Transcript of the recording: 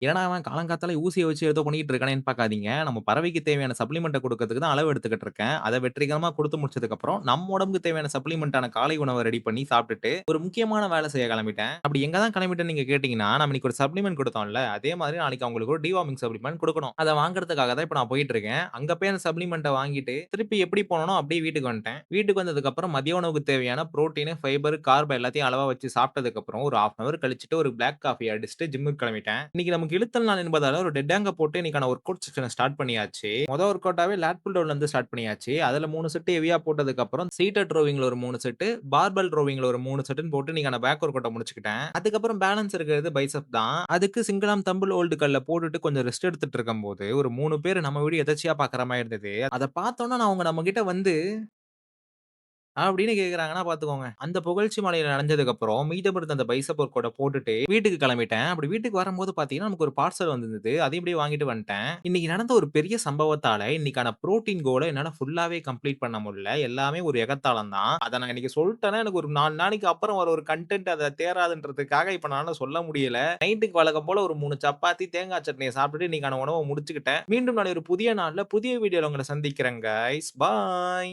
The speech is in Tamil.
என்னடா அவன் காலங்காத்தால ஊசிய வச்சு ஏதோ பண்ணிட்டு இருக்கானேன்னு பார்க்காதீங்க. நம்ம பறவைக்கு தேவையான சப்ளிமெண்ட்ட குடுக்கறதுக்கு தான் அளவு எடுத்துக்கிட்டு இருக்கேன். அத வெற்றிகரமா குடுத்து முடிச்சதுக்கப்புறம், நம்ம உடம்புக்கு தேவையான சப்ளிமெண்ட்டான காலை உணவ ரெடி பண்ணி சாப்பிட்டுட்டு, ஒரு முக்கியமான வேலை செய்ய கிளம்பிட்டேன். அப்படி எங்க தான் கிளம்பிட்டேன்னு நீங்க கேட்டீங்கன்னா, நம்ம இன்னைக்கு ஒரு சப்ளிமெண்ட் குடுத்தோம்ல, அதே மாதிரி நாளைக்கு அவங்களுக்கு ஒரு டிவார்மிங் சப்ளிமெண்ட் குடுக்கணும். அத வாங்குறதுக்காக தான் இப்ப நான் போயிட்டு இருக்கேன். அங்க போய் அந்த சப்ளிமெண்ட்ட வாங்கிட்டு, திருப்பி எப்படி போனேனோ அப்படியே வீட்டுக்கு வந்துட்டேன். வீட்டுக்கு வந்ததுக்கப்புறம் மதிய உணவுக்கு தேவையான புரோட்டீன், ஃபைபர், கார்ப் எல்லாத்தையும் அளவா வச்சு சாப்பிட்டதுக்கப்புறம், ஒரு 1/2 அன் ஹவர் கழிச்சுட்டு ஒரு பிளாக் காஃபி அடிச்சுட்டு ஜிம்முக்கு கிளம்பிட்டேன். இன்னைக்கு நமக்கு இழுத்தல் நாள் என்பதால ஒரு டெட் ஹேங்க போட்டு இன்னைக்கான வொர்க் அவுட் செக்ஷன ஸ்டார்ட் பண்ணியாச்சு. ஒர்க் அவுட்டாவே லேட் புல் டவுன்ல இருந்து ஸ்டார்ட் பண்ணியாச்சு. அதுல 3 செட் ஹெவியா போட்டதுக்கப்புறம் சீட்டட் ரோவிங்ல ஒரு 3 செட், பார்பெல் ரோவிங்ல ஒரு 3 செட்ன்னு போட்டு இன்னைக்கான பேக் வொர்க் அவுட்ட முடிச்சுக்கிட்டேன். அதுக்கப்புறம் பேலன்ஸ் இருக்கிறது பைசெப் தான். அதுக்கு சிங்கிள் ஆர்ம் தம்பிள் ஹோல்டு கல்ல போட்டுட்டு கொஞ்சம் ரெஸ்ட் எடுத்துட்டு இருக்கும்போது, ஒரு 3 பேரு நம்ம வீடியோ எதர்ச்சியா பார்க்குற மாரி இருந்தது. அத பார்த்தோனே நான் அவங்க நம்மகிட்ட வந்து அப்படின்னு கேட்குறாங்கன்னா பார்த்துக்கோங்க. அந்த புகழ்ச்சி மலையில நனைஞ்சதுக்கப்புறம், மீதம் இருந்த அந்த பைசெப் ஒர்க் அவுட்ட போட்டுட்டு வீட்டுக்கு கிளம்பிட்டேன். அப்படி வீட்டுக்கு வரும்போது பார்த்தீங்கன்னா, நமக்கு ஒரு பார்சல் வந்திருந்தது. அதையும் அப்படியே வாங்கிட்டு வந்துட்டேன். இன்னைக்கு நடந்த ஒரு பெரிய சம்பவத்தால, இன்னைக்கான புரோட்டீன் கோல என்னால ஃபுல்லாவே கம்ப்ளீட் பண்ண முடியல. எல்லாமே ஒரு எகத்தாளம் தான். அத நான் இன்னைக்கு சொல்ட்டேன்னா, எனக்கு ஒரு 4 நாளைக்கு அப்புறம் வர ஒரு கன்டென்ட் அத தேறாதுன்றதுக்காக இப்ப என்னால சொல்ல முடியல. நைட்டுக்கு வழக்கம் போல ஒரு 3 சப்பாத்தி, தேங்காய் சட்னிய சாப்பிட்டுட்டு இன்னைக்கான உணவ முடிச்சுக்கிட்டேன். மீண்டும் நாளை ஒரு புதிய நாள்ல, புதிய வீடியோல உங்கள சந்திக்கிறேன் காய்ஸ். பாய்.